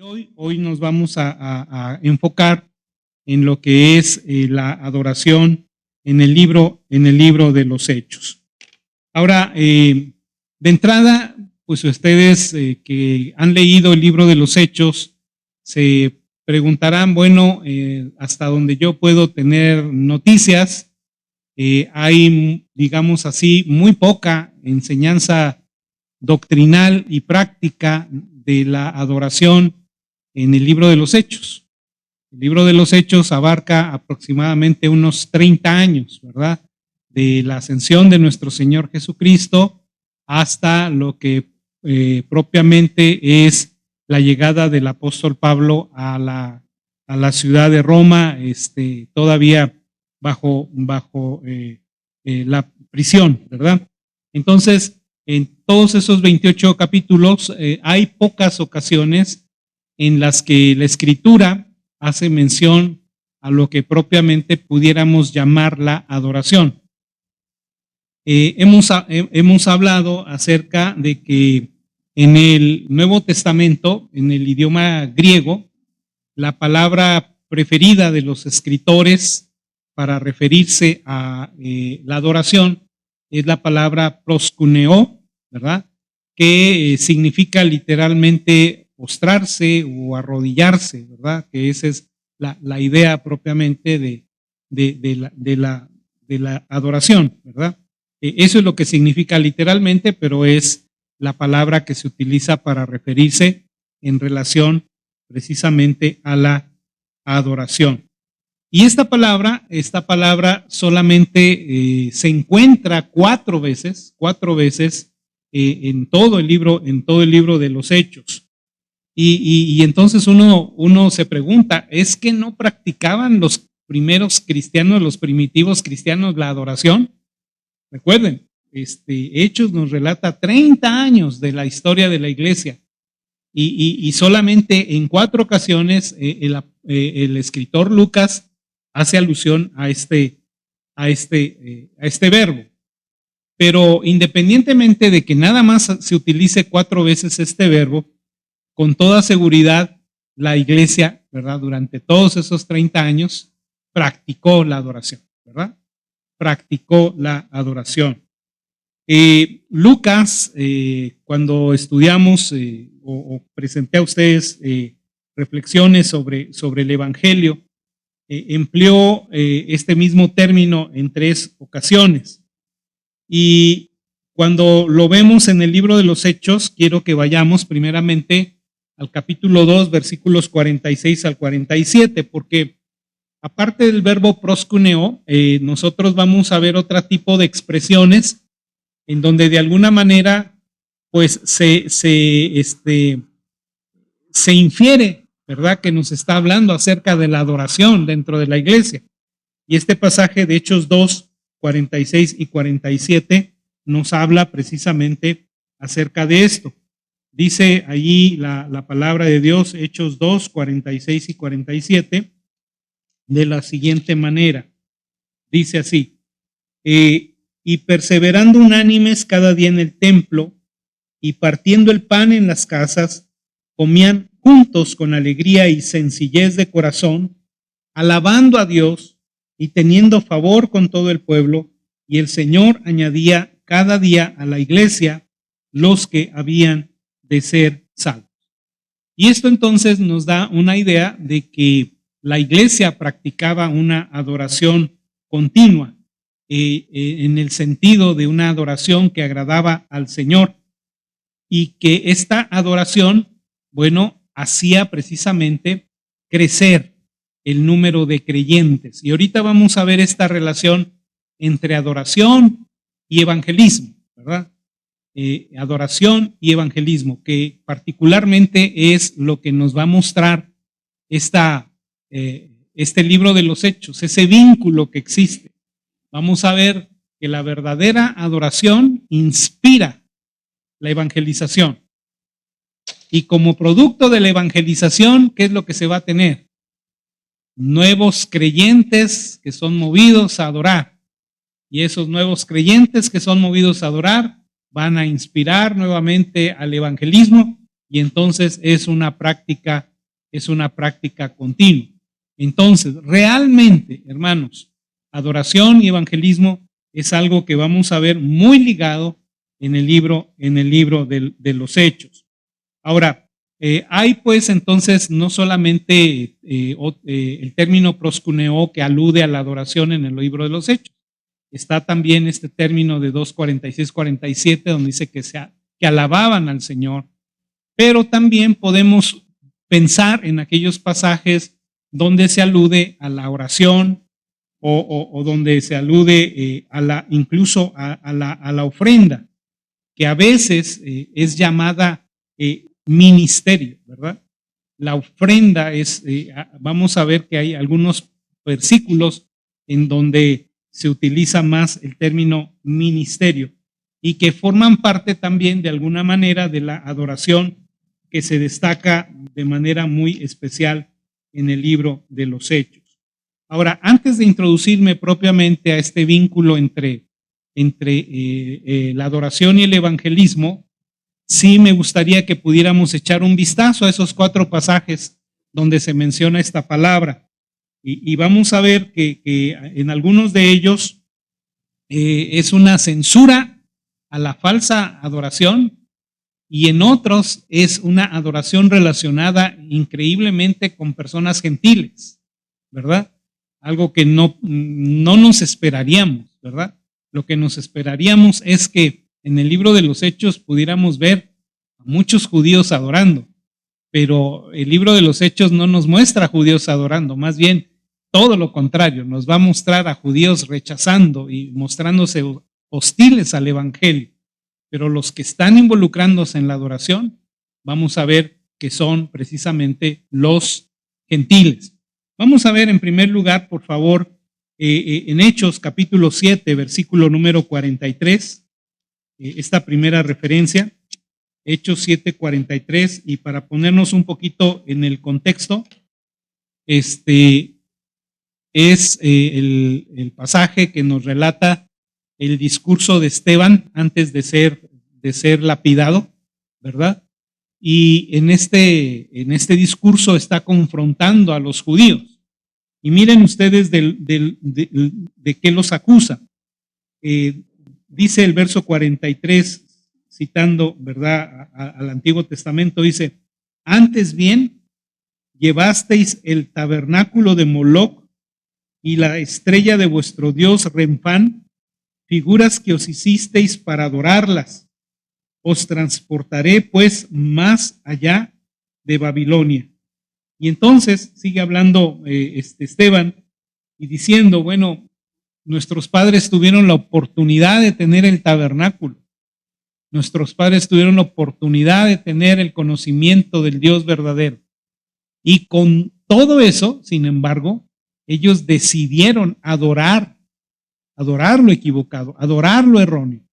Hoy nos vamos a enfocar en lo que es la adoración en el libro de los Hechos. Ahora, de entrada, pues ustedes que han leído el libro de los Hechos se preguntarán, bueno, hasta donde yo puedo tener noticias, hay, digamos así, muy poca enseñanza doctrinal y práctica de la adoración en el libro de los Hechos. El libro de los Hechos abarca aproximadamente unos 30 años, ¿verdad? De la ascensión de nuestro Señor Jesucristo hasta lo que propiamente es la llegada del apóstol Pablo a la ciudad de Roma, todavía bajo la prisión, ¿verdad? Entonces, en todos esos 28 capítulos hay pocas ocasiones en las que la Escritura hace mención a lo que propiamente pudiéramos llamar la adoración. Hemos hablado acerca de que en el Nuevo Testamento, en el idioma griego, la palabra preferida de los escritores para referirse a la adoración es la palabra proskuneo, ¿verdad? Que significa literalmente postrarse o arrodillarse, ¿verdad? Que esa es la idea propiamente de la adoración, ¿verdad? Eso es lo que significa literalmente, pero es la palabra que se utiliza para referirse en relación precisamente a la adoración. Y esta palabra solamente se encuentra 4 veces en todo el libro de los Hechos. Y entonces uno se pregunta, ¿es que no practicaban los primeros cristianos, los primitivos cristianos, la adoración? Recuerden, Hechos nos relata 30 años de la historia de la iglesia y solamente en 4 ocasiones el escritor Lucas hace alusión a este verbo. Pero independientemente de que nada más se utilice 4 veces este verbo, con toda seguridad la iglesia, ¿verdad? Durante todos esos 30 años practicó la adoración, ¿verdad? Practicó la adoración. Lucas, cuando estudiamos o presenté a ustedes reflexiones sobre el Evangelio, empleó este mismo término en 3 ocasiones. Y cuando lo vemos en el libro de los Hechos, quiero que vayamos primeramente al capítulo 2, versículos 46 al 47, porque aparte del verbo proskuneo, nosotros vamos a ver otro tipo de expresiones en donde de alguna manera pues se infiere, ¿verdad?, que nos está hablando acerca de la adoración dentro de la iglesia. Y este pasaje de Hechos 2, 46 y 47 nos habla precisamente acerca de esto. Dice allí la palabra de Dios, Hechos 2, 46 y 47, de la siguiente manera. Dice así, y perseverando unánimes cada día en el templo y partiendo el pan en las casas, comían juntos con alegría y sencillez de corazón, alabando a Dios y teniendo favor con todo el pueblo, y el Señor añadía cada día a la iglesia los que habían de ser salvos. Y esto entonces nos da una idea de que la iglesia practicaba una adoración continua, en el sentido de una adoración que agradaba al Señor, y que esta adoración, bueno, hacía precisamente crecer el número de creyentes. Y ahorita vamos a ver esta relación entre adoración y evangelismo, ¿verdad? Adoración y evangelismo, que particularmente es lo que nos va a mostrar este libro de los Hechos, ese vínculo que existe. Vamos a ver que la verdadera adoración inspira la evangelización. Y como producto de la evangelización, ¿qué es lo que se va a tener? Nuevos creyentes que son movidos a adorar. Y esos nuevos creyentes que son movidos a adorar van a inspirar nuevamente al evangelismo y entonces es una práctica continua. Entonces, realmente, hermanos, adoración y evangelismo es algo que vamos a ver muy ligado en el libro de los Hechos. Ahora, hay pues entonces no solamente el término proskuneo que alude a la adoración en el libro de los Hechos, está también este término de 2:46-47 donde dice que alababan al Señor, pero también podemos pensar en aquellos pasajes donde se alude a la oración o donde se alude incluso a la ofrenda, que a veces es llamada ministerio, ¿verdad? La ofrenda vamos a ver que hay algunos versículos en donde se utiliza más el término ministerio y que forman parte también de alguna manera de la adoración que se destaca de manera muy especial en el libro de los Hechos. Ahora, antes de introducirme propiamente a este vínculo entre la adoración y el evangelismo, sí me gustaría que pudiéramos echar un vistazo a esos 4 pasajes donde se menciona esta palabra. Y vamos a ver que en algunos de ellos es una censura a la falsa adoración y en otros es una adoración relacionada increíblemente con personas gentiles, ¿verdad? Algo que no nos esperaríamos, ¿verdad? Lo que nos esperaríamos es que en el libro de los Hechos pudiéramos ver a muchos judíos adorando, pero el libro de los Hechos no nos muestra a judíos adorando, más bien todo lo contrario, nos va a mostrar a judíos rechazando y mostrándose hostiles al evangelio, pero los que están involucrándose en la adoración, vamos a ver que son precisamente los gentiles. Vamos a ver en primer lugar, por favor, en Hechos capítulo 7, versículo número 43, esta primera referencia, Hechos 7:43, y para ponernos un poquito en el contexto, es el pasaje que nos relata el discurso de Esteban antes de ser lapidado, ¿verdad? Y en este discurso está confrontando a los judíos. Y miren ustedes de qué los acusa. Dice el verso 43, citando, ¿verdad?, al Antiguo Testamento, dice: antes bien, llevasteis el tabernáculo de Moloc y la estrella de vuestro dios Renfán, figuras que os hicisteis para adorarlas. Os transportaré pues más allá de Babilonia. Y entonces sigue hablando Esteban y diciendo, bueno, nuestros padres tuvieron la oportunidad de tener el tabernáculo. Nuestros padres tuvieron la oportunidad de tener el conocimiento del Dios verdadero. Y con todo eso, sin embargo, ellos decidieron adorar lo equivocado, adorar lo erróneo.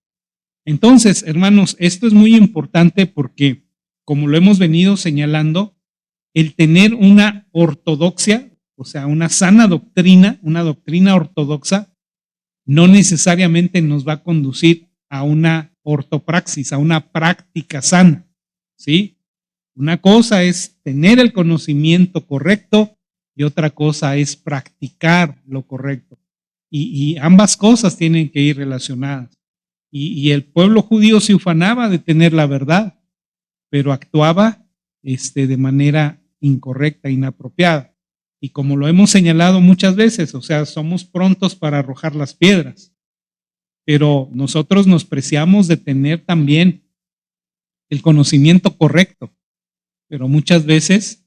Entonces, hermanos, esto es muy importante porque, como lo hemos venido señalando, el tener una ortodoxia, o sea, una sana doctrina, una doctrina ortodoxa, no necesariamente nos va a conducir a una ortopraxis, a una práctica sana, ¿sí? Una cosa es tener el conocimiento correcto y otra cosa es practicar lo correcto. Y ambas cosas tienen que ir relacionadas. Y el pueblo judío se ufanaba de tener la verdad, pero actuaba de manera incorrecta, inapropiada. Y como lo hemos señalado muchas veces, o sea, somos prontos para arrojar las piedras, pero nosotros nos preciamos de tener también el conocimiento correcto, pero muchas veces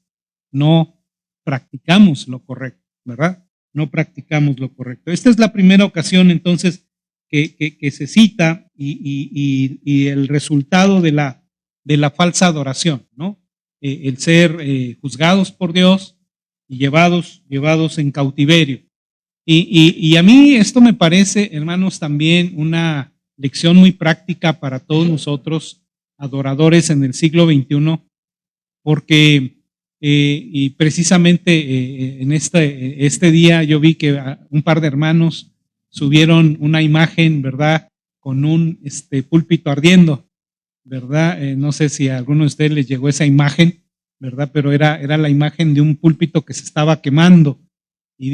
no practicamos lo correcto, ¿verdad? No practicamos lo correcto. Esta es la primera ocasión entonces que se cita y el resultado de la falsa adoración, ¿no? El ser juzgados por Dios y llevados en cautiverio. Y a mí esto me parece, hermanos, también una lección muy práctica para todos nosotros, adoradores en el siglo XXI, porque y precisamente en este día yo vi que un par de hermanos subieron una imagen, ¿verdad?, con un púlpito ardiendo, ¿verdad? No sé si a alguno de ustedes les llegó esa imagen, ¿verdad? Pero era la imagen de un púlpito que se estaba quemando. Y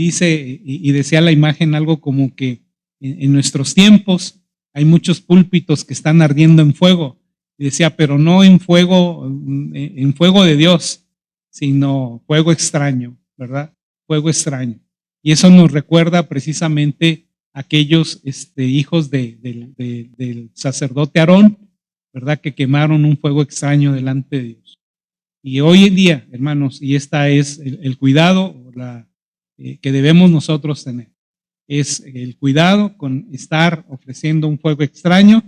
decía la imagen algo como que en nuestros tiempos hay muchos púlpitos que están ardiendo en fuego. Y decía, pero no en fuego de Dios, sino fuego extraño, ¿verdad? Fuego extraño. Y eso nos recuerda precisamente a aquellos hijos del sacerdote Aarón, ¿verdad? Que quemaron un fuego extraño delante de Dios. Y hoy en día, hermanos, y esta es el cuidado que debemos nosotros tener, es el cuidado con estar ofreciendo un fuego extraño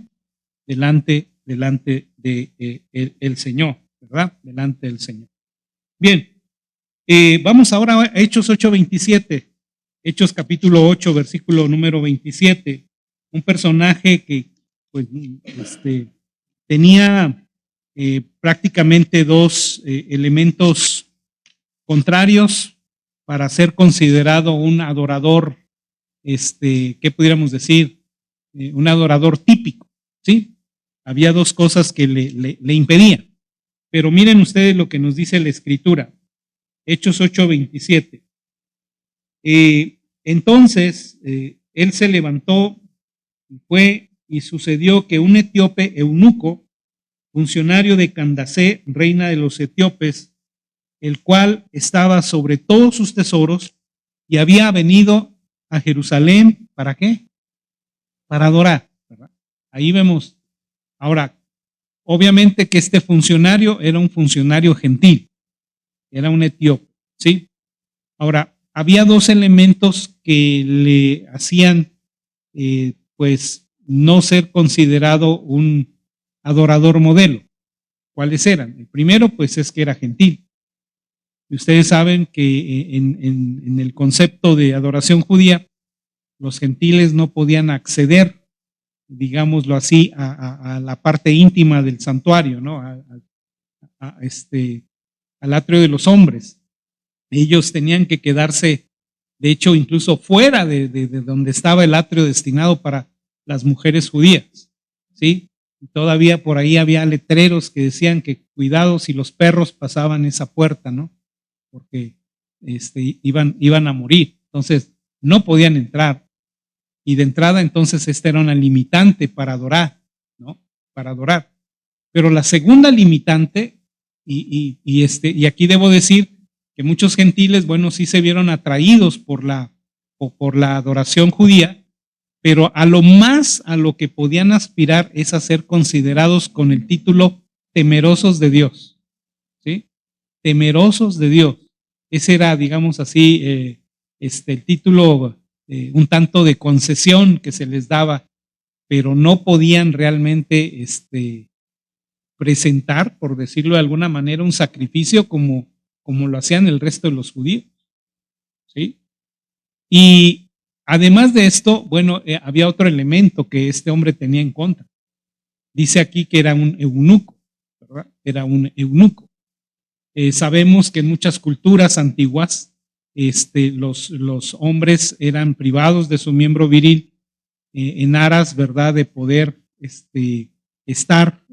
delante de el Señor, ¿verdad? Delante del Señor. Bien, vamos ahora a Hechos 8:27, Hechos capítulo 8, versículo número 27, un personaje que pues, tenía prácticamente dos elementos contrarios para ser considerado un adorador, ¿qué pudiéramos decir? Un adorador típico, ¿sí? Había dos cosas que le impedían. Pero miren ustedes lo que nos dice la Escritura, Hechos 8:27. Entonces, él se levantó y fue, y sucedió que un etíope eunuco, funcionario de Candace, reina de los etíopes, el cual estaba sobre todos sus tesoros y había venido a Jerusalén, ¿para qué? Para adorar, ¿verdad? Ahí vemos. Ahora, obviamente que este funcionario era un funcionario gentil, era un etíope, ¿sí? Ahora, había dos elementos que le hacían, pues, no ser considerado un adorador modelo. ¿Cuáles eran? El primero, pues, es que era gentil. Y ustedes saben que en el concepto de adoración judía, los gentiles no podían acceder, digámoslo así, a la parte íntima del santuario, ¿no? Al atrio de los hombres. Ellos tenían que quedarse, de hecho, incluso fuera de donde estaba el atrio destinado para las mujeres judías, ¿sí? Y todavía por ahí había letreros que decían que cuidado si los perros pasaban esa puerta, ¿no? Porque iban a morir. Entonces, no podían entrar. Y de entrada, entonces, esta era una limitante para adorar, ¿no? Para adorar. Pero la segunda limitante, y aquí debo decir que muchos gentiles, bueno, sí se vieron atraídos por la adoración judía, pero a lo que podían aspirar es a ser considerados con el título temerosos de Dios, ¿sí? Temerosos de Dios. Ese era, digamos así, el título un tanto de concesión que se les daba, pero no podían realmente presentar, por decirlo de alguna manera, un sacrificio como lo hacían el resto de los judíos, ¿sí? Y además de esto, bueno, había otro elemento que este hombre tenía en contra. Dice aquí que era un eunuco, ¿verdad? Era un eunuco. Sabemos que en muchas culturas antiguas los hombres eran privados de su miembro viril en aras, ¿verdad?, de poder estar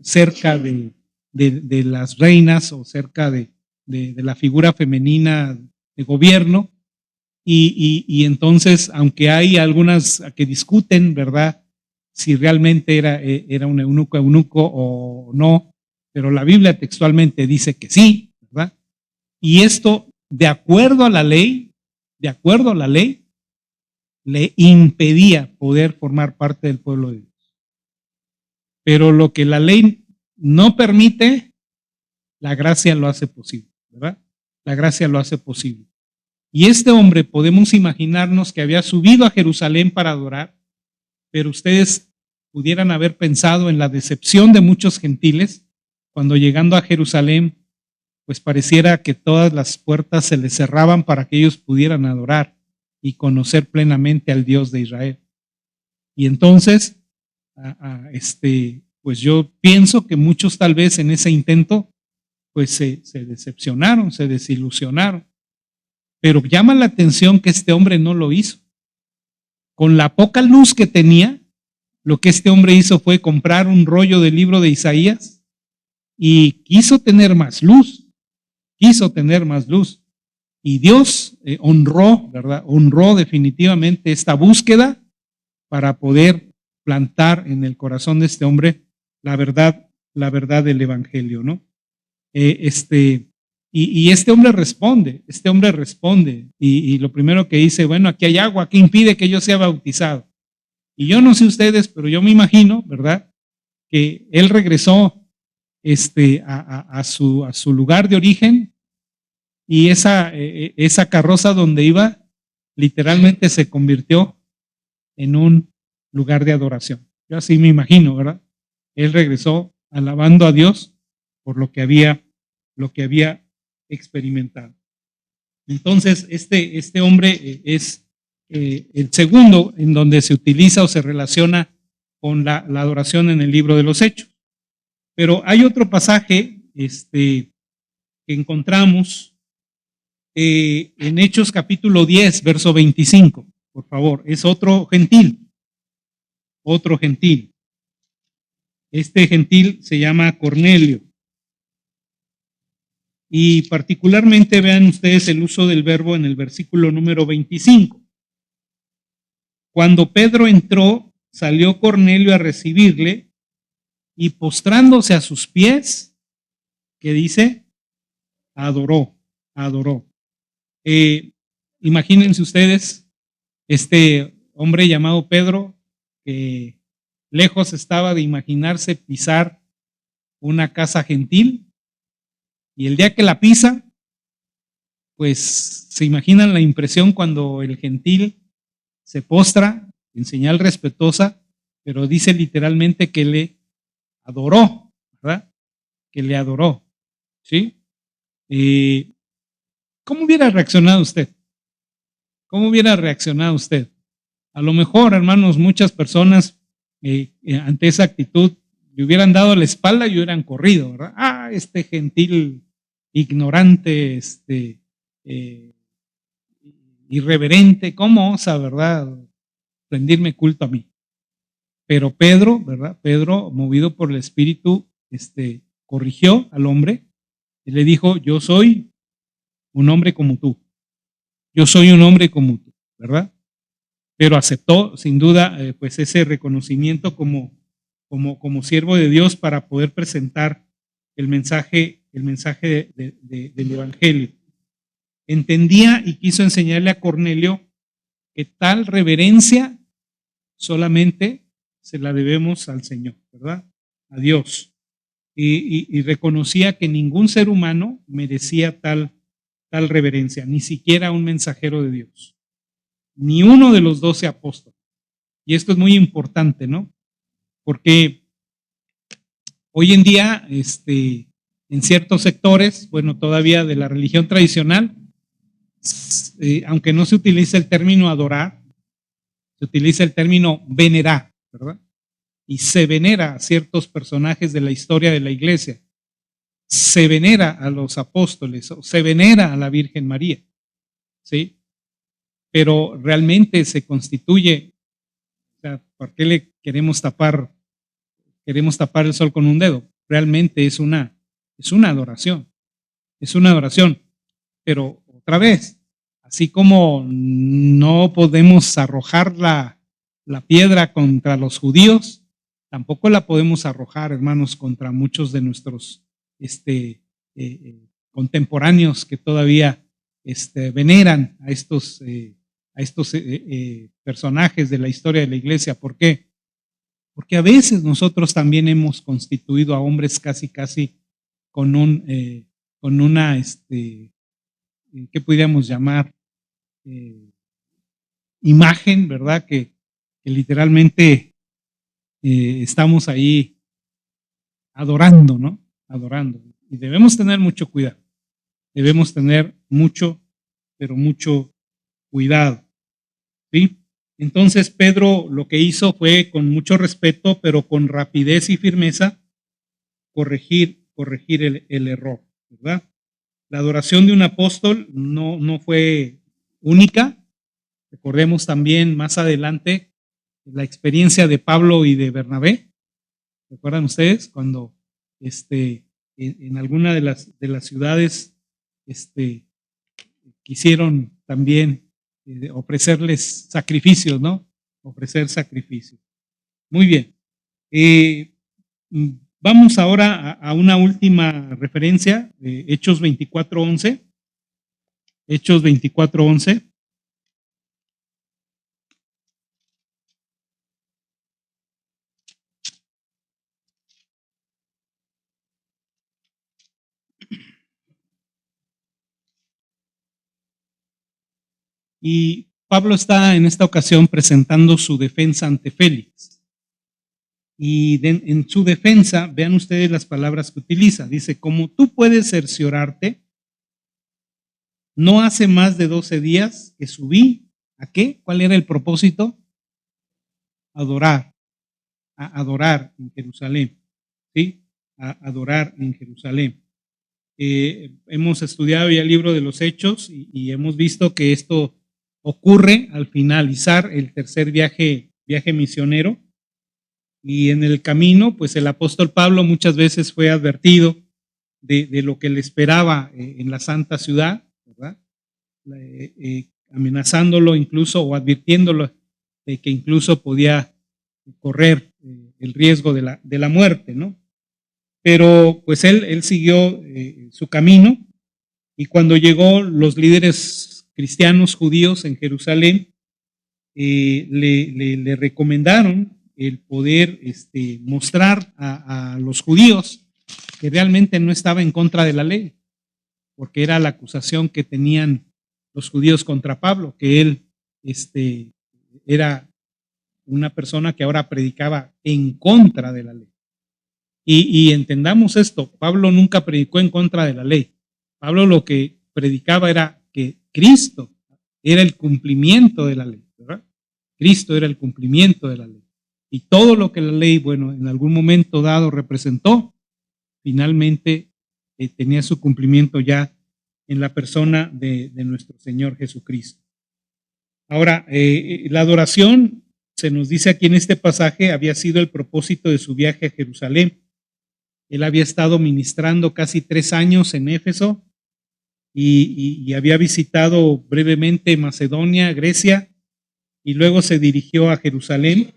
cerca de las reinas o cerca de la figura femenina de gobierno. Y entonces, aunque hay algunas que discuten, ¿verdad?, si realmente era un eunuco o no, pero la Biblia textualmente dice que sí, ¿verdad? Y esto, de acuerdo a la ley, le impedía poder formar parte del pueblo de Dios. Pero lo que la ley no permite, la gracia lo hace posible, ¿verdad? La gracia lo hace posible. Y este hombre, podemos imaginarnos que había subido a Jerusalén para adorar, pero ustedes pudieran haber pensado en la decepción de muchos gentiles cuando llegando a Jerusalén, pues pareciera que todas las puertas se les cerraban para que ellos pudieran adorar y conocer plenamente al Dios de Israel. Y entonces, pues yo pienso que muchos tal vez en ese intento, pues se decepcionaron, se desilusionaron. Pero llama la atención que este hombre no lo hizo. Con la poca luz que tenía, lo que este hombre hizo fue comprar un rollo del libro de Isaías y quiso tener más luz, Y Dios honró, ¿verdad? Honró definitivamente esta búsqueda para poder plantar en el corazón de este hombre la verdad del evangelio, ¿no? Y este hombre responde, y lo primero que dice, bueno, aquí hay agua, ¿qué impide que yo sea bautizado? Y yo no sé ustedes, pero yo me imagino, ¿verdad? Que él regresó a su lugar de origen, y esa carroza donde iba literalmente se convirtió en un lugar de adoración. Yo así me imagino, ¿verdad? Él regresó alabando a Dios por lo que había experimentado. Entonces, este hombre es el segundo en donde se utiliza o se relaciona con la adoración en el libro de los Hechos. Pero hay otro pasaje que encontramos en Hechos capítulo 10, verso 25, por favor. Es otro gentil. Este gentil se llama Cornelio. Y particularmente vean ustedes el uso del verbo en el versículo número 25. Cuando Pedro entró, salió Cornelio a recibirle y postrándose a sus pies, ¿qué dice? Adoró. Imagínense ustedes este hombre llamado Pedro, que lejos estaba de imaginarse pisar una casa gentil, y el día que la pisa, pues se imaginan la impresión cuando el gentil se postra en señal respetuosa, pero dice literalmente que le adoró, ¿verdad? Que le adoró, ¿sí? ¿Cómo hubiera reaccionado usted? A lo mejor, hermanos, muchas personas ante esa actitud le hubieran dado la espalda y hubieran corrido, ¿verdad? Este gentil ignorante, irreverente, ¿cómo osa, verdad, rendirme culto a mí? Pero Pedro, ¿verdad? Pedro, movido por el Espíritu, corrigió al hombre y le dijo, yo soy un hombre como tú, ¿verdad? Pero aceptó sin duda pues ese reconocimiento como siervo de Dios para poder presentar el mensaje del Evangelio. Entendía y quiso enseñarle a Cornelio que tal reverencia solamente se la debemos al Señor, ¿verdad? A Dios. Y reconocía que ningún ser humano merecía tal reverencia, ni siquiera un mensajero de Dios, ni uno de los 12 apóstoles. Y esto es muy importante, ¿no? Porque hoy en día, en ciertos sectores, bueno, todavía de la religión tradicional, aunque no se utiliza el término adorar, se utiliza el término venerar, ¿verdad? Y se venera a ciertos personajes de la historia de la iglesia. Se venera a los apóstoles, o se venera a la Virgen María, ¿sí? Pero realmente se constituye, o sea, ¿por qué le queremos tapar el sol con un dedo? Realmente es una adoración, pero otra vez, así como no podemos arrojar la piedra contra los judíos, tampoco la podemos arrojar, hermanos, contra muchos de nuestros contemporáneos que todavía veneran a estos personajes de la historia de la iglesia. ¿Por qué? Porque a veces nosotros también hemos constituido a hombres casi con una, ¿qué podríamos llamar? Imagen, ¿verdad? Que literalmente estamos ahí adorando, ¿no? Adorando. Y debemos tener mucho cuidado. Debemos tener mucho, pero mucho cuidado. ¿Sí? Entonces Pedro lo que hizo fue con mucho respeto, pero con rapidez y firmeza, corregir el error, ¿verdad? La adoración de un apóstol no fue única. Recordemos también más adelante la experiencia de Pablo y de Bernabé. ¿Recuerdan ustedes cuando en alguna de las ciudades quisieron también ofrecerles sacrificios, ¿no? Ofrecer sacrificios. Muy bien. Vamos ahora a una última referencia, Hechos 24:11. Hechos 24:11. Y Pablo está en esta ocasión presentando su defensa ante Félix. Y en su defensa, vean ustedes las palabras que utiliza. Dice, como tú puedes cerciorarte, no hace más de 12 días que subí. ¿A qué? ¿Cuál era el propósito? Adorar. A adorar en Jerusalén. ¿Sí? A adorar en Jerusalén. Hemos estudiado ya el libro de los Hechos y hemos visto que esto ocurre al finalizar el tercer viaje misionero, y en el camino pues el apóstol Pablo muchas veces fue advertido de lo que le esperaba en la santa ciudad, ¿verdad? Amenazándolo incluso o advirtiéndolo de que incluso podía correr el riesgo de la muerte, ¿no? Pero pues él siguió su camino, y cuando llegó los líderes cristianos judíos en Jerusalén, le recomendaron el poder mostrar a los judíos que realmente no estaba en contra de la ley, porque era la acusación que tenían los judíos contra Pablo, que él era una persona que ahora predicaba en contra de la ley. Y entendamos esto, Pablo nunca predicó en contra de la ley. Pablo lo que predicaba era que Cristo era el cumplimiento de la ley, ¿verdad? Cristo era el cumplimiento de la ley. Y todo lo que la ley, bueno, en algún momento dado representó, finalmente tenía su cumplimiento ya en la persona de nuestro Señor Jesucristo. Ahora, la adoración, se nos dice aquí en este pasaje, había sido el propósito de su viaje a Jerusalén. Él había estado ministrando casi 3 años en Éfeso y había visitado brevemente Macedonia, Grecia, y luego se dirigió a Jerusalén.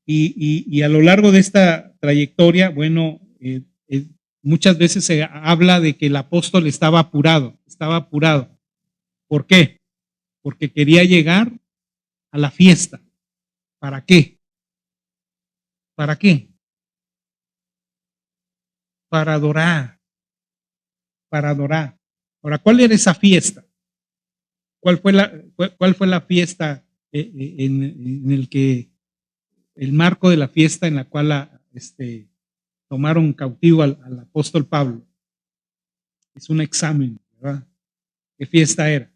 Y a lo largo de esta trayectoria, bueno, muchas veces se habla de que el apóstol estaba apurado. ¿Por qué? Porque quería llegar a la fiesta. ¿Para qué? ¿Para qué? Para adorar. Ahora, ¿cuál era esa fiesta? ¿Cuál fue la fiesta en el que, el marco de la fiesta en la cual tomaron cautivo al apóstol Pablo? Es un examen, ¿verdad? ¿Qué fiesta era?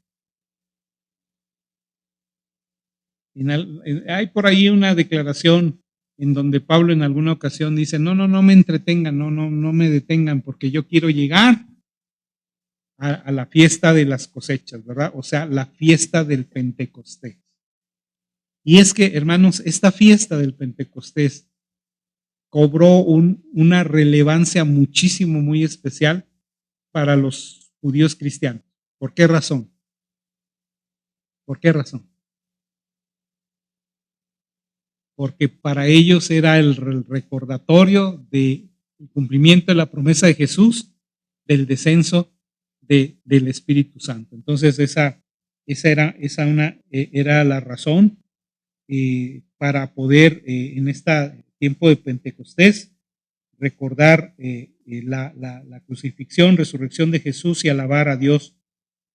Hay por ahí una declaración en donde Pablo en alguna ocasión dice, no me entretengan, no me detengan, porque yo quiero llegar a la fiesta de las cosechas, ¿verdad? O sea, la fiesta del Pentecostés. Y es que, hermanos, esta fiesta del Pentecostés cobró una relevancia muchísimo, muy especial para los judíos cristianos. ¿Por qué razón? ¿Por qué razón? Porque para ellos era el recordatorio del cumplimiento de la promesa de Jesús, del descenso del Espíritu Santo. Entonces esa era la razón para poder en este tiempo de Pentecostés recordar la crucifixión, resurrección de Jesús y alabar a Dios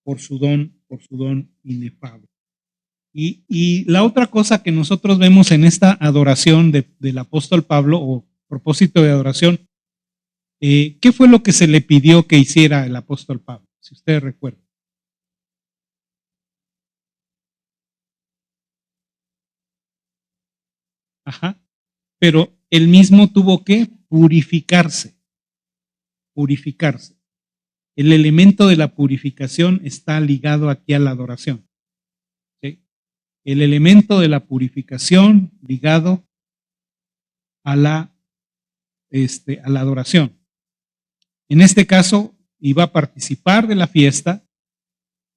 por su don inefable. Y la otra cosa que nosotros vemos en esta adoración del apóstol Pablo, o propósito de adoración, ¿qué fue lo que se le pidió que hiciera el apóstol Pablo? Si ustedes recuerdan. Ajá. Pero él mismo tuvo que purificarse. El elemento de la purificación está ligado aquí a la adoración. ¿Sí? el elemento de la purificación ligado a la adoración. En este caso, iba a participar de la fiesta,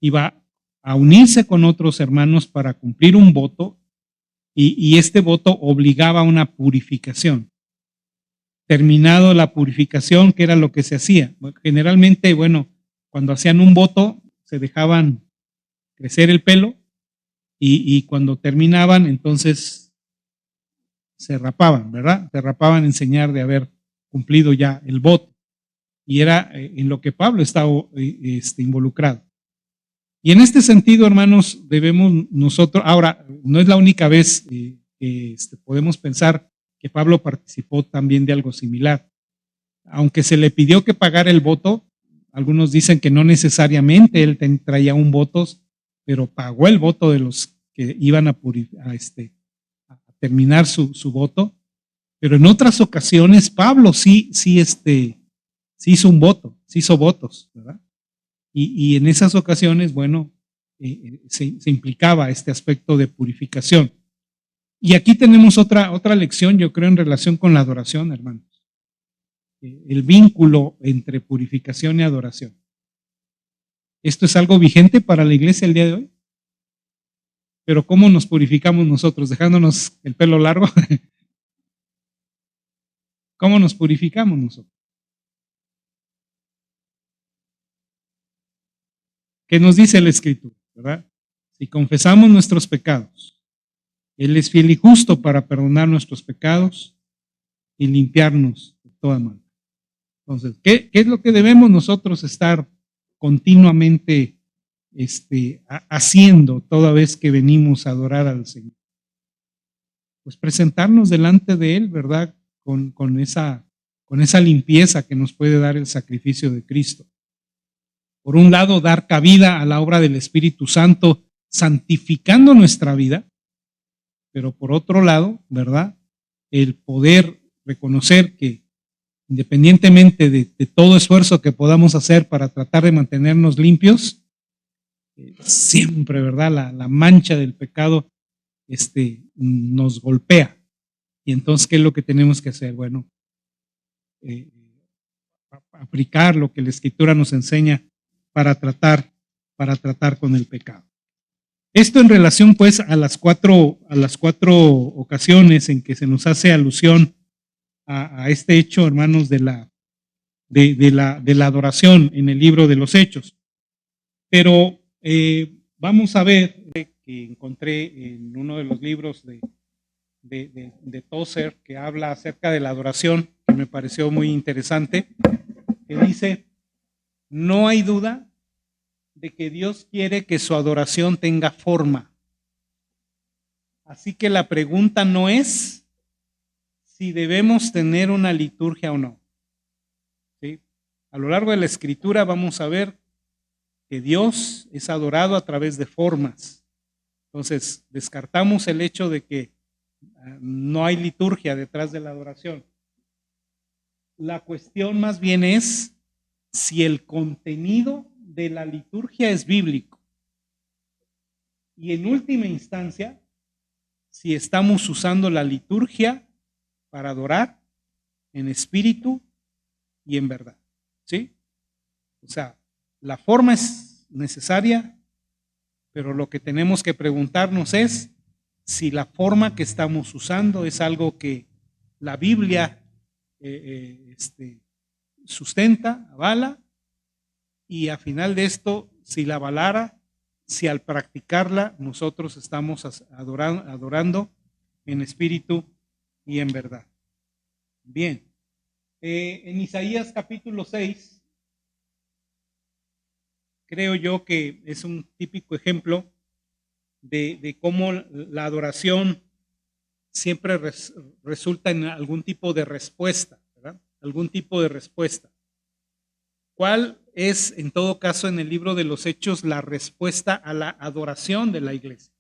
iba a unirse con otros hermanos para cumplir un voto, y este voto obligaba a una purificación. Terminado la purificación, ¿qué era lo que se hacía? Generalmente, cuando hacían un voto, se dejaban crecer el pelo, y cuando terminaban, entonces se rapaban, ¿verdad? Se rapaban en señal de haber cumplido ya el voto. Y era en lo que Pablo estaba involucrado. Y en este sentido, hermanos, debemos nosotros, ahora, no es la única vez que podemos pensar que Pablo participó también de algo similar. Aunque se le pidió que pagara el voto, algunos dicen que no necesariamente él traía un voto, pero pagó el voto de los que iban a terminar su voto. Pero en otras ocasiones Pablo sí hizo un voto, sí hizo votos, ¿verdad? Y en esas ocasiones, se implicaba este aspecto de purificación. Y aquí tenemos otra lección, yo creo, en relación con la adoración, hermanos. El vínculo entre purificación y adoración. ¿Esto es algo vigente para la iglesia el día de hoy? Pero ¿cómo nos purificamos nosotros? ¿Dejándonos el pelo largo? ¿Cómo nos purificamos nosotros? ¿Qué nos dice la Escritura? ¿Verdad? Si confesamos nuestros pecados, Él es fiel y justo para perdonar nuestros pecados y limpiarnos de toda maldad. Entonces, ¿qué es lo que debemos nosotros estar continuamente haciendo toda vez que venimos a adorar al Señor? Pues presentarnos delante de Él, ¿verdad? Con esa limpieza que nos puede dar el sacrificio de Cristo. Por un lado, dar cabida a la obra del Espíritu Santo, santificando nuestra vida, pero por otro lado, ¿verdad? El poder reconocer que independientemente de todo esfuerzo que podamos hacer para tratar de mantenernos limpios, siempre, ¿verdad? La mancha del pecado nos golpea. Y entonces, ¿qué es lo que tenemos que hacer? Bueno, aplicar lo que la Escritura nos enseña para tratar con el pecado. Esto en relación pues a las cuatro ocasiones en que se nos hace alusión a este hecho, hermanos, de la adoración en el libro de los Hechos. Pero vamos a ver que encontré en uno de los libros de Tozer, que habla acerca de la adoración, que me pareció muy interesante, que dice: no hay duda de que Dios quiere que su adoración tenga forma. Así que la pregunta no es si debemos tener una liturgia o no. ¿Sí? A lo largo de la Escritura vamos a ver que Dios es adorado a través de formas. Entonces, descartamos el hecho de que no hay liturgia detrás de la adoración. La cuestión más bien es si el contenido de la liturgia es bíblico. Y en última instancia, si estamos usando la liturgia para adorar en espíritu y en verdad. ¿Sí? O sea, la forma es necesaria, pero lo que tenemos que preguntarnos es si la forma que estamos usando es algo que la Biblia sustenta, avala, y a final de esto, si la avalara, si al practicarla nosotros estamos adorando en espíritu y en verdad. Bien, en Isaías capítulo 6, creo yo que es un típico ejemplo de cómo la adoración siempre resulta en algún tipo de respuesta, ¿verdad? Algún tipo de respuesta. ¿Cuál es, en todo caso, en el libro de los Hechos, la respuesta a la adoración de la iglesia?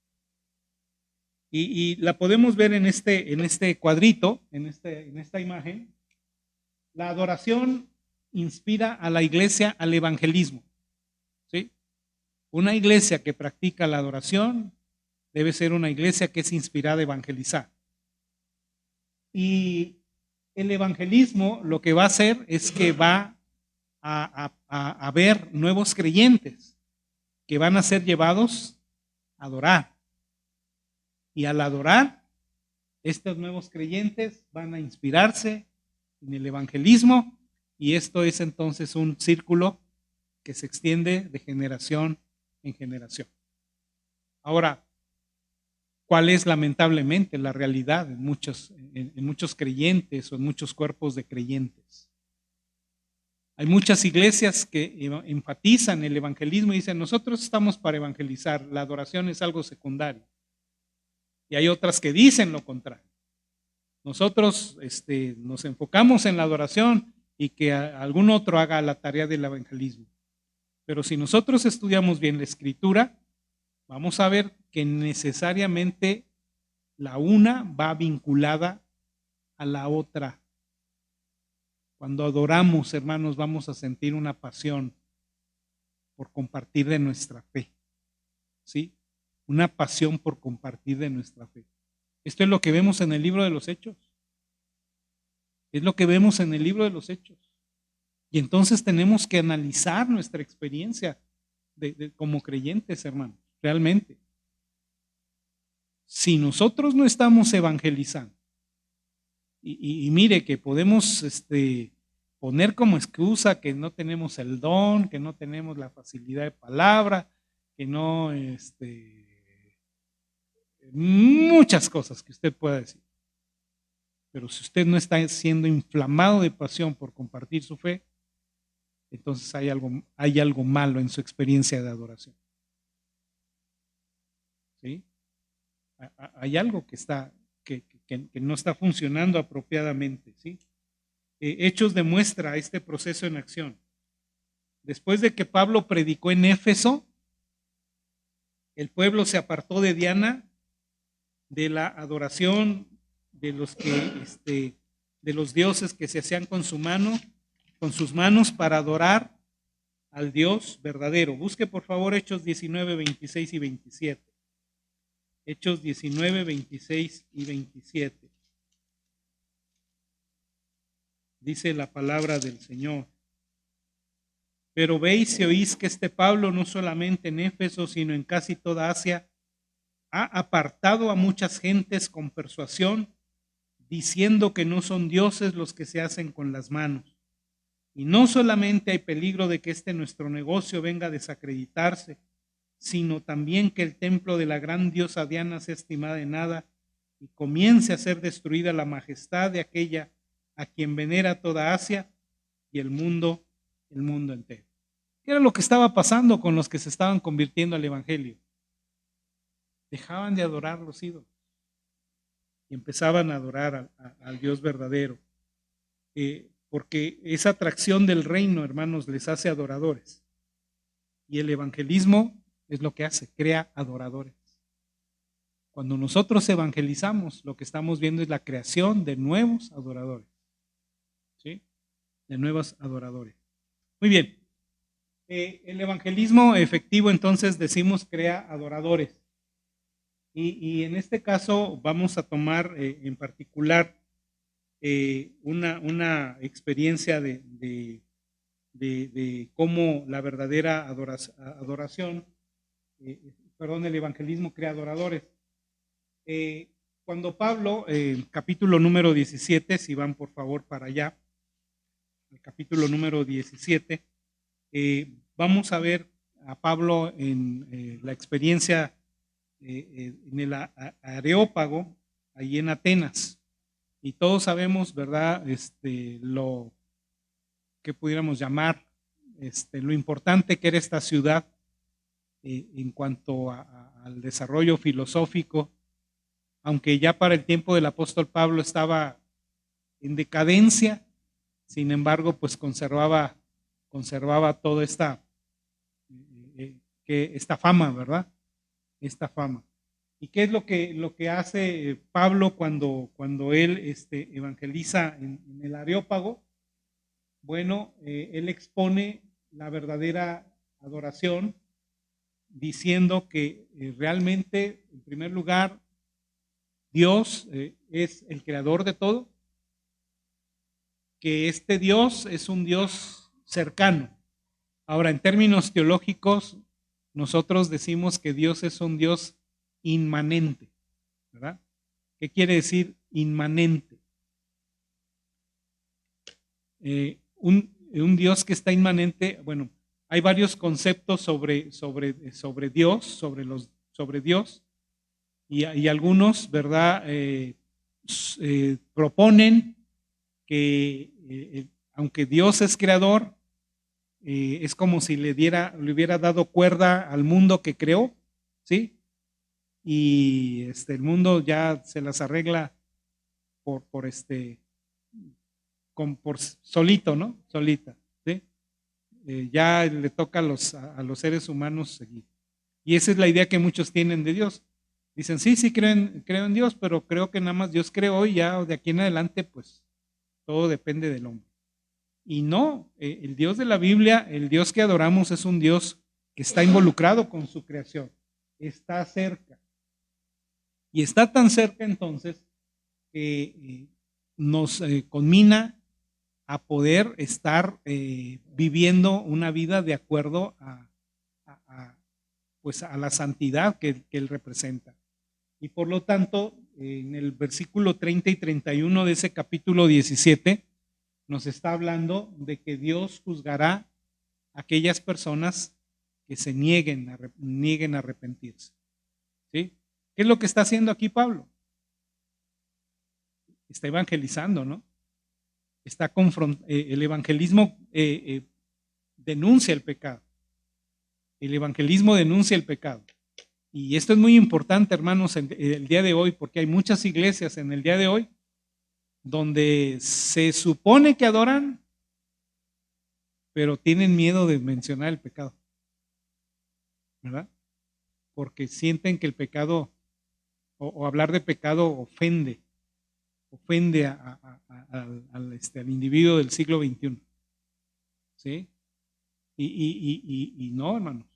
Y la podemos ver en este cuadrito, en esta imagen. La adoración inspira a la iglesia al evangelismo. ¿Sí? Una iglesia que practica la adoración Debe ser una iglesia que es inspirada a evangelizar. Y el evangelismo lo que va a hacer es que va a ver nuevos creyentes que van a ser llevados a adorar. Y al adorar, estos nuevos creyentes van a inspirarse en el evangelismo, y esto es entonces un círculo que se extiende de generación en generación. Ahora, ¿cuál es lamentablemente la realidad en muchos creyentes o en muchos cuerpos de creyentes? Hay muchas iglesias que enfatizan el evangelismo y dicen, nosotros estamos para evangelizar, la adoración es algo secundario. Y hay otras que dicen lo contrario. Nosotros nos enfocamos en la adoración y que algún otro haga la tarea del evangelismo. Pero si nosotros estudiamos bien la escritura, vamos a ver que necesariamente la una va vinculada a la otra. Cuando adoramos, hermanos, vamos a sentir una pasión por compartir de nuestra fe. ¿Sí? Una pasión por compartir de nuestra fe. Esto es lo que vemos en el libro de los Hechos. Es lo que vemos en el libro de los Hechos. Y entonces tenemos que analizar nuestra experiencia como creyentes, hermanos, realmente. Si nosotros no estamos evangelizando, y mire que podemos poner como excusa que no tenemos el don, que no tenemos la facilidad de palabra, que no, muchas cosas que usted pueda decir. Pero si usted no está siendo inflamado de pasión por compartir su fe, entonces hay algo malo en su experiencia de adoración. ¿Sí? Hay algo que no está funcionando apropiadamente. ¿Sí? Hechos demuestra este proceso en acción. Después de que Pablo predicó en Éfeso, el pueblo se apartó de Diana, de la adoración de los dioses que se hacían con sus manos para adorar al Dios verdadero. Busque por favor Hechos 19, 26 y 27. Hechos 19, 26 y 27. Dice la palabra del Señor. Pero veis y oís que este Pablo no solamente en Éfeso, sino en casi toda Asia, ha apartado a muchas gentes con persuasión, diciendo que no son dioses los que se hacen con las manos. Y no solamente hay peligro de que nuestro negocio venga a desacreditarse, sino también que el templo de la gran diosa Diana sea estimada en nada y comience a ser destruida la majestad de aquella a quien venera toda Asia y el mundo entero. ¿Qué era lo que estaba pasando con los que se estaban convirtiendo al evangelio? Dejaban de adorar los ídolos y empezaban a adorar al Dios verdadero. Porque esa atracción del reino, hermanos, les hace adoradores. Y el evangelismo es lo que hace, crea adoradores. Cuando nosotros evangelizamos, lo que estamos viendo es la creación de nuevos adoradores. ¿Sí? De nuevos adoradores. Muy bien. El evangelismo efectivo, entonces, decimos, crea adoradores. Y en este caso vamos a tomar en particular una experiencia de cómo la verdadera adoración, el evangelismo crea adoradores. Cuando Pablo, capítulo número 17, si van por favor para allá, el capítulo número 17, vamos a ver a Pablo en la experiencia en el Areópago, allí en Atenas. Y todos sabemos, ¿verdad? Lo que pudiéramos llamar, lo importante que era esta ciudad en cuanto al desarrollo filosófico, aunque ya para el tiempo del apóstol Pablo estaba en decadencia, sin embargo, pues conservaba toda esta fama, ¿verdad? Esta fama. ¿Y qué es lo que hace Pablo cuando él evangeliza en el Areópago? Bueno, él expone la verdadera adoración diciendo que realmente, en primer lugar, Dios es el creador de todo, que este Dios es un Dios cercano. Ahora, en términos teológicos, nosotros decimos que Dios es un Dios inmanente, ¿verdad? ¿Qué quiere decir inmanente? Un Dios que está inmanente, bueno, hay varios conceptos sobre Dios, sobre Dios, y algunos, ¿verdad? Proponen que aunque Dios es creador, es como si le hubiera dado cuerda al mundo que creó, ¿sí? Y el mundo ya se las arregla por solito, ¿no? Solita, ¿sí? Ya le toca a los seres humanos seguir. Y esa es la idea que muchos tienen de Dios. Dicen, sí, creo en Dios, pero creo que nada más Dios creó y ya de aquí en adelante, pues, todo depende del hombre. Y no, el Dios de la Biblia, el Dios que adoramos es un Dios que está involucrado con su creación, está cerca. Y está tan cerca entonces que nos conmina a poder estar viviendo una vida de acuerdo pues a la santidad que Él representa. Y por lo tanto, en el versículo 30 y 31 de ese capítulo 17, nos está hablando de que Dios juzgará a aquellas personas que se nieguen a arrepentirse. ¿Sí? ¿Qué es lo que está haciendo aquí Pablo? Está evangelizando, ¿no? El evangelismo denuncia el pecado. El evangelismo denuncia el pecado. Y esto es muy importante, hermanos, el día de hoy, porque hay muchas iglesias en el día de hoy donde se supone que adoran, pero tienen miedo de mencionar el pecado, ¿verdad? Porque sienten que el pecado o hablar de pecado ofende al individuo del siglo XXI. ¿Sí? Y no, hermanos.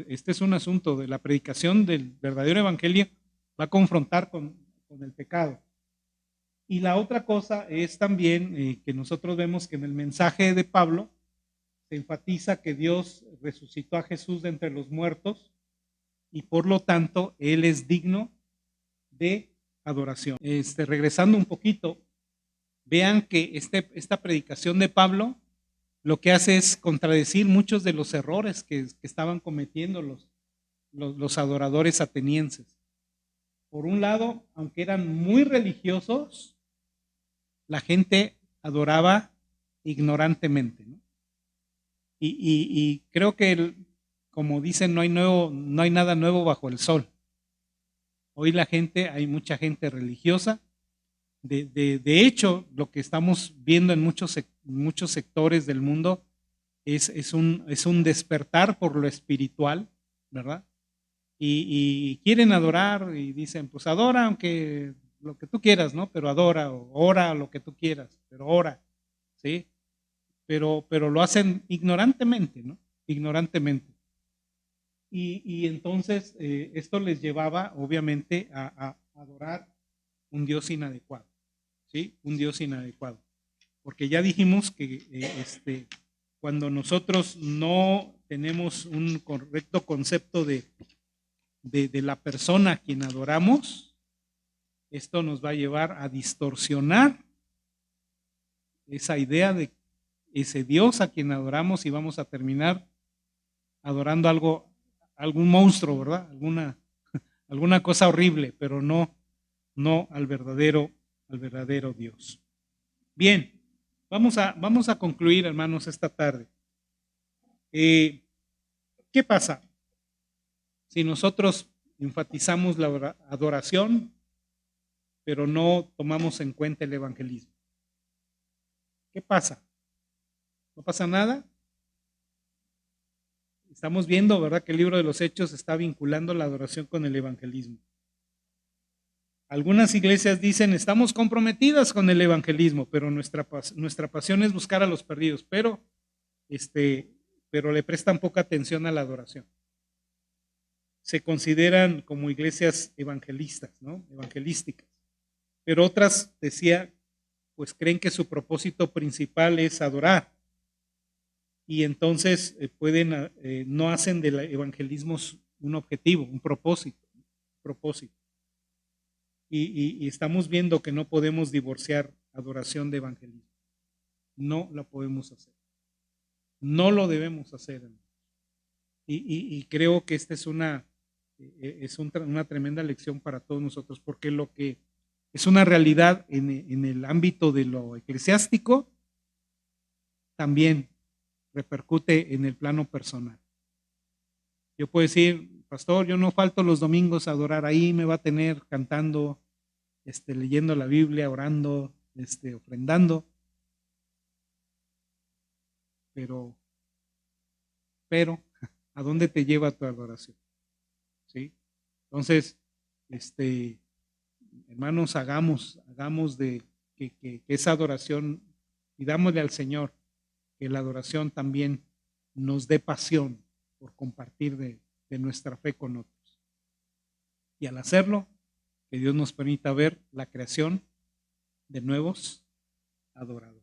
Este es un asunto de la predicación del verdadero evangelio, va a confrontar con el pecado. Y la otra cosa es también que nosotros vemos que en el mensaje de Pablo se enfatiza que Dios resucitó a Jesús de entre los muertos y por lo tanto Él es digno de adoración. Regresando un poquito, vean que esta predicación de Pablo lo que hace es contradecir muchos de los errores que estaban cometiendo los adoradores atenienses. Por un lado, aunque eran muy religiosos, la gente adoraba ignorantemente, ¿no? Y creo que, como dicen, no hay nada nuevo bajo el sol. Hoy hay mucha gente religiosa. De hecho, lo que estamos viendo en muchos sectores del mundo es un despertar por lo espiritual, ¿verdad? Y quieren adorar y dicen, pues adora aunque lo que tú quieras, ¿no? Pero adora o ora lo que tú quieras, pero ora, ¿sí? Pero lo hacen ignorantemente, ¿no? Ignorantemente. Y entonces esto les llevaba, obviamente, a adorar un Dios inadecuado, ¿sí? Un Dios inadecuado. Porque ya dijimos que cuando nosotros no tenemos un correcto concepto de la persona a quien adoramos, esto nos va a llevar a distorsionar esa idea de ese Dios a quien adoramos y vamos a terminar adorando algún monstruo, ¿verdad? Alguna cosa horrible, pero no al verdadero Dios. Bien, vamos a concluir, hermanos, esta tarde. ¿Qué pasa si nosotros enfatizamos la adoración, pero no tomamos en cuenta el evangelismo? ¿Qué pasa? ¿No pasa nada? Estamos viendo, ¿verdad?, que el libro de los Hechos está vinculando la adoración con el evangelismo. Algunas iglesias dicen, estamos comprometidas con el evangelismo, pero nuestra pasión es buscar a los perdidos, pero le prestan poca atención a la adoración. se consideran como iglesias evangelistas, ¿no? Evangelísticas. Pero otras, decía, pues creen que su propósito principal es adorar. Y entonces no hacen del evangelismo un objetivo, un propósito. Y estamos viendo que no podemos divorciar adoración de evangelismo. No la podemos hacer. No lo debemos hacer. Y creo que esta es una tremenda lección para todos nosotros, porque lo que es una realidad en el ámbito de lo eclesiástico, también repercute en el plano personal. Yo puedo decir, pastor, yo no falto los domingos a adorar, ahí me va a tener cantando, leyendo la Biblia, orando, ofrendando, pero, ¿a dónde te lleva tu adoración? ¿Sí? Entonces, hermanos, hagamos de que esa adoración, y dámosle al Señor que la adoración también nos dé pasión por compartir de nuestra fe con otros. Y al hacerlo, que Dios nos permita ver la creación de nuevos adoradores.